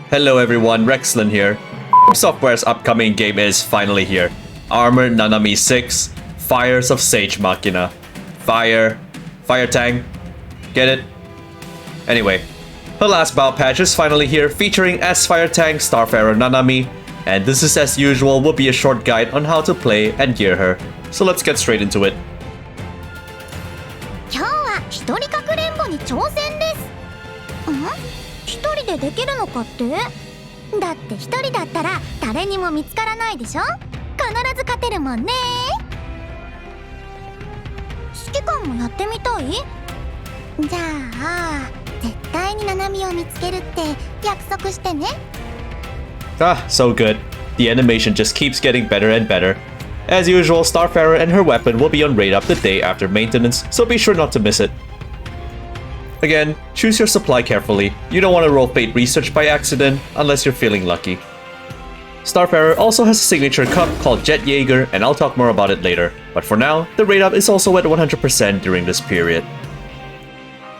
Hello everyone, Rexlent here. Software's upcoming game is finally here. Armor Nanami 6, Fires of Sage Machina. Fire Tang. Get it? Anyway, her last bout patch is finally here, featuring as Fire Tang Starfarer Nanami, and this is as usual will be a short guide on how to play and gear her. So let's get straight into it. 今日は一人かくれんぼに挑戦です。一人でできるのかって？だって一人だったら誰にも見つからないでしょ？必ず勝てるもんね。指揮官もやってみたい？じゃあ絶対にナナミを見つけるって約束してね。Ah, so good. The animation just keeps getting better and better. As usual, Starfarer and her weapon will be on raid up the day after maintenance, so be sure not to miss it. Again, choose your supply carefully. You don't want to roll Fate Research by accident, unless you're feeling lucky. Starfarer also has a signature cup called Jet Jaeger, and I'll talk more about it later. But for now, the raid up is also at 100% during this period.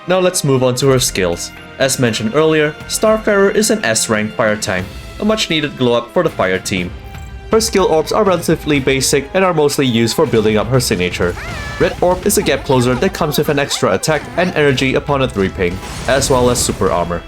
Now let's move on to her skills. As mentioned earlier, Starfarer is an S-rank fire tank, a much needed glow up for the fire team. Her skill orbs are relatively basic and are mostly used for building up her signature. Red orb is a gap closer that comes with an extra attack and energy upon a 3 ping, as well as super armor.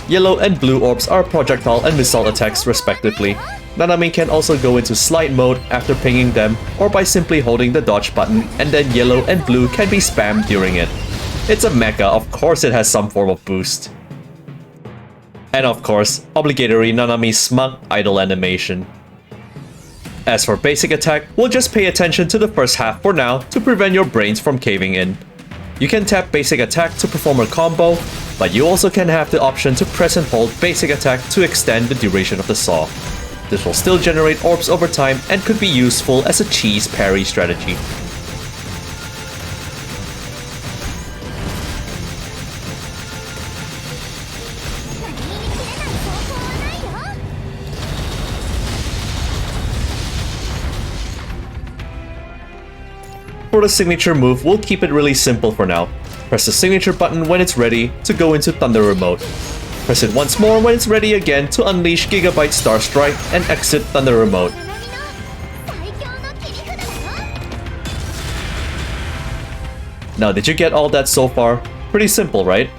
Yellow and blue orbs are projectile and missile attacks respectively. Nanami can also go into slide mode after pinging them, or by simply holding the dodge button, and then yellow and blue can be spammed during it. It's a mecha, of course it has some form of boost. And of course, obligatory Nanami's smug idle animation. As for basic attack, we'll just pay attention to the first half for now to prevent your brains from caving in. You can tap basic attack to perform a combo, but you also can have the option to press and hold basic attack to extend the duration of the saw. This will still generate orbs over time and could be useful as a cheese parry strategy. For the signature move, we'll keep it really simple for now. Press the signature button when it's ready to go into Thunder Remote. Press it once more when it's ready again to unleash Gigabyte Star Strike and exit Thunder Remote. Now, did you get all that so far? Pretty simple, right?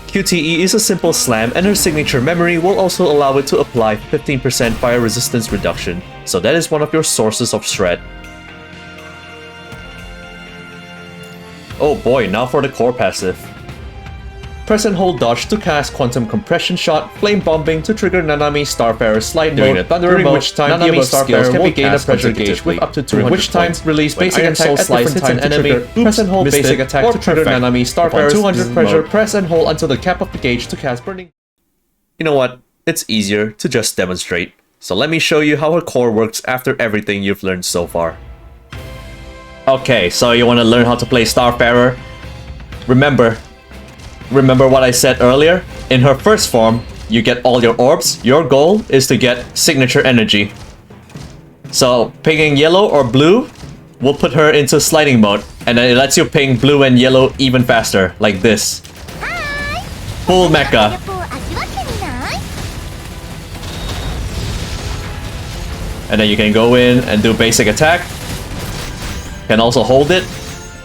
QTE is a simple slam, and her signature memory will also allow it to apply 15% fire resistance reduction, so that is one of your sources of shred. Oh boy, now for the core passive. Press and hold dodge to cast Quantum Compression Shot, Flame Bombing to trigger Nanami Starfarer Slide Mode, during which time Nanami Starfarer will gain a pressure gauge with up to 200 which time release basic attack at different hits an enemy, press and hold basic attack to trigger Nanami Starfarer 200 pressure, press and hold until the cap of the gauge to cast Burning. You know what? It's easier to just demonstrate. So let me show you how her core works after everything you've learned so far. Okay, so you want to learn how to play Starfarer? Remember what I said earlier? In her first form, you get all your orbs. Your goal is to get signature energy. So pinging yellow or blue will put her into sliding mode, and then it lets you ping blue and yellow even faster, like this. Full mecha. And then you can go in and do basic attack. Can also hold it.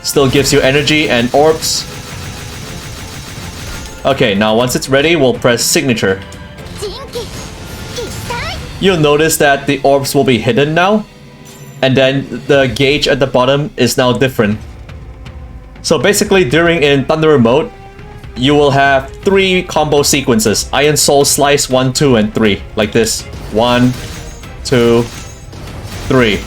Still gives you energy and orbs. Okay, now once it's ready, we'll press signature. You'll notice that the orbs will be hidden now, and then the gauge at the bottom is now different. So basically, during in Thunder Remote, you will have 3 combo sequences: Iron Soul Slice 1, 2, and 3, like this. 1, 2, 3.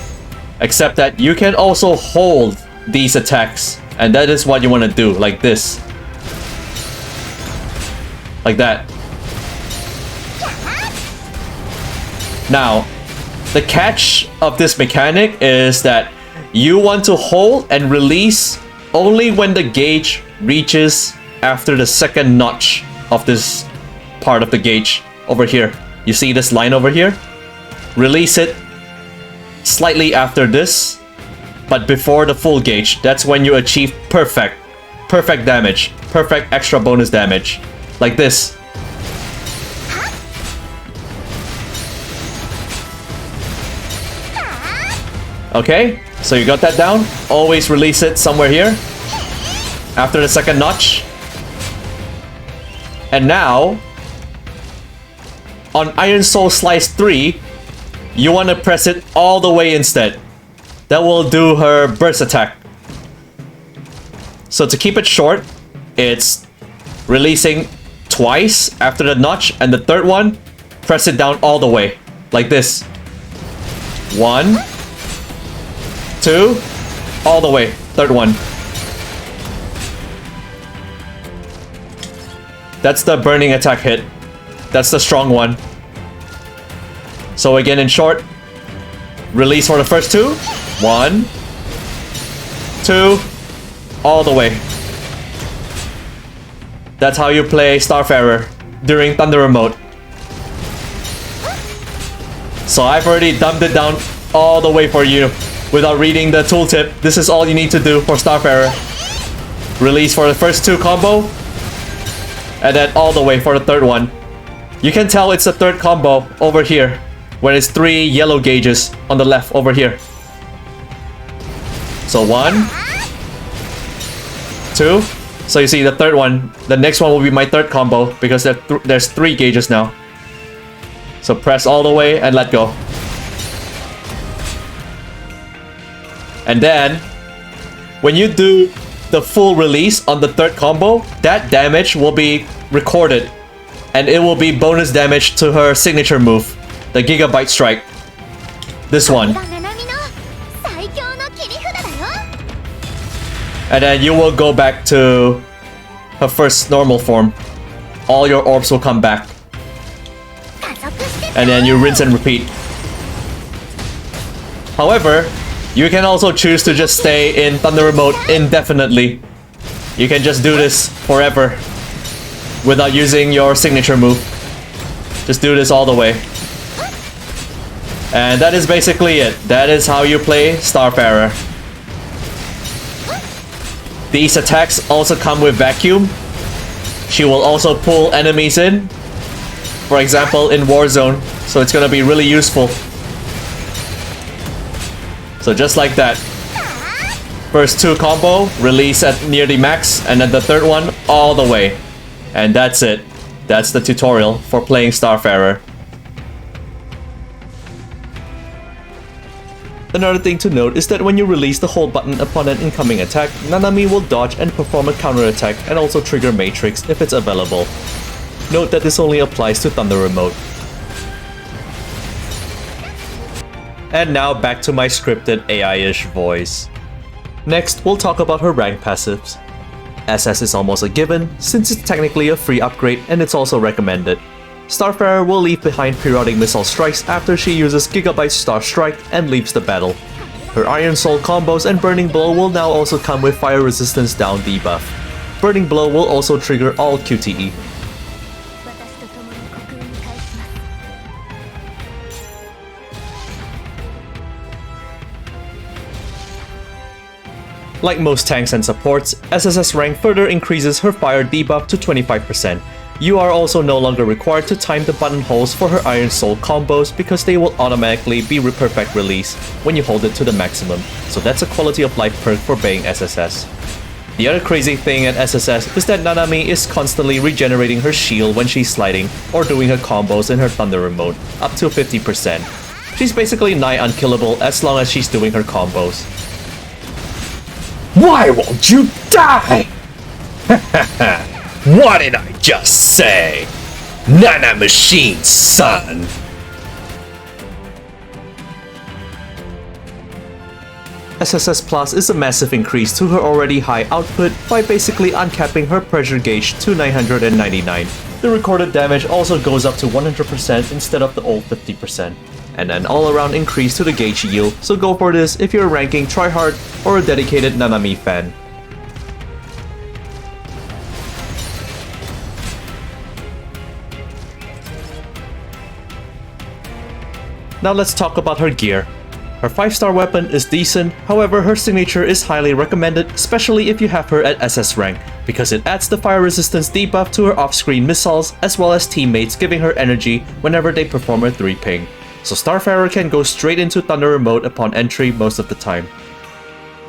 Except that you can also hold these attacks, and that is what you want to do, like this. Like that. Now, the catch of this mechanic is that you want to hold and release only when the gauge reaches after the second notch of this part of the gauge over here. You see this line over here? Release it slightly after this, but before the full gauge. That's when you achieve perfect damage, perfect extra bonus damage, like this. Okay, so you got that down. Always release it somewhere here after the second notch. And now on Iron Soul Slice 3, you want to press it all the way instead. That will do her burst attack. So to keep it short, it's releasing twice after the notch, and the third one, press it down all the way, like this. 1, 2, all the way, third one. That's the burning attack hit. That's the strong one. So again, in short, release for the first two. 1, 2, all the way. That's how you play Starfarer during Thunderer mode. So I've already dumbed it down all the way for you without reading the tooltip. This is all you need to do for Starfarer. Release for the first two combo, and then all the way for the third one. You can tell it's the third combo over here, where it's 3 yellow gauges on the left over here. So 1, 2. So you see the third one. The next one will be my third combo because there's 3 gauges now. So press all the way and let go. And then when you do the full release on the third combo, that damage will be recorded, and it will be bonus damage to her signature move, the Gigabyte Strike. This one. And then you will go back to her first normal form. All your orbs will come back. And then you rinse and repeat. However, you can also choose to just stay in Thunderer mode indefinitely. You can just do this forever without using your signature move. Just do this all the way. And that is basically it. That is how you play Starfarer. These attacks also come with vacuum. She will also pull enemies in, for example in Warzone, so it's gonna be really useful. So just like that. First 2 combo, release at near the max, and then the third one all the way. And that's it. That's the tutorial for playing Starfarer. Another thing to note is that when you release the hold button upon an incoming attack, Nanami will dodge and perform a counter attack and also trigger Matrix if it's available. Note that this only applies to Thunderer mode. And now back to my scripted AI-ish voice. Next, we'll talk about her rank passives. SS is almost a given, since it's technically a free upgrade and it's also recommended. Starfarer will leave behind periodic missile strikes after she uses Gigabyte Star Strike and leaves the battle. Her Iron Soul combos and Burning Blow will now also come with Fire Resistance down debuff. Burning Blow will also trigger all QTE. Like most tanks and supports, SSS rank further increases her fire debuff to 25%. You are also no longer required to time the button holds for her Iron Soul combos because they will automatically be perfect release when you hold it to the maximum, so that's a quality of life perk for playing SSS. The other crazy thing at SSS is that Nanami is constantly regenerating her shield when she's sliding or doing her combos in her Thunderer mode, up to 50%. She's basically nigh unkillable as long as she's doing her combos. Why won't you die? What did I just say? Nana machine, son! SSS Plus is a massive increase to her already high output by basically uncapping her pressure gauge to 999. The recorded damage also goes up to 100% instead of the old 50%. And an all-around increase to the gauge yield, so go for this if you're ranking tryhard or a dedicated Nanami fan. Now let's talk about her gear. Her 5-star weapon is decent, however her signature is highly recommended, especially if you have her at SS rank, because it adds the fire resistance debuff to her off-screen missiles as well as teammates giving her energy whenever they perform a 3-ping. So Starfarer can go straight into Thunderer mode upon entry most of the time.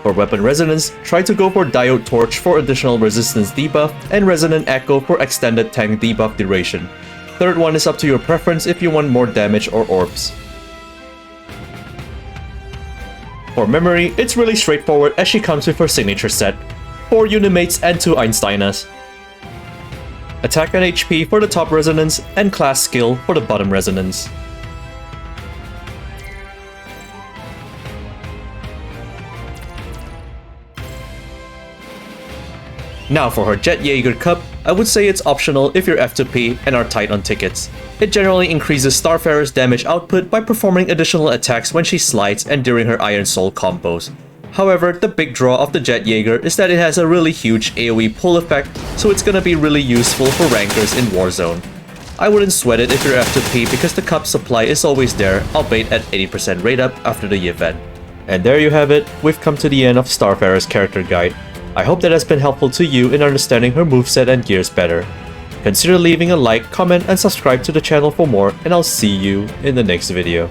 For weapon resonance, try to go for Diode Torch for additional resistance debuff and Resonant Echo for extended tank debuff duration. Third one is up to your preference if you want more damage or orbs. For memory, it's really straightforward as she comes with her signature set, 4 Unimates and 2 Einsteiners. Attack and HP for the top resonance and class skill for the bottom resonance. Now for her Jet Jaeger Cup, I would say it's optional if you're F2P and are tight on tickets. It generally increases Starfarer's damage output by performing additional attacks when she slides and during her Iron Soul combos. However, the big draw of the Jet Jaeger is that it has a really huge AoE pull effect, so it's gonna be really useful for rankers in Warzone. I wouldn't sweat it if you're F2P because the cup supply is always there, albeit at 80% rate up after the event. And there you have it, we've come to the end of Starfarer's character guide. I hope that has been helpful to you in understanding her moveset and gears better. Consider leaving a like, comment, and subscribe to the channel for more, and I'll see you in the next video.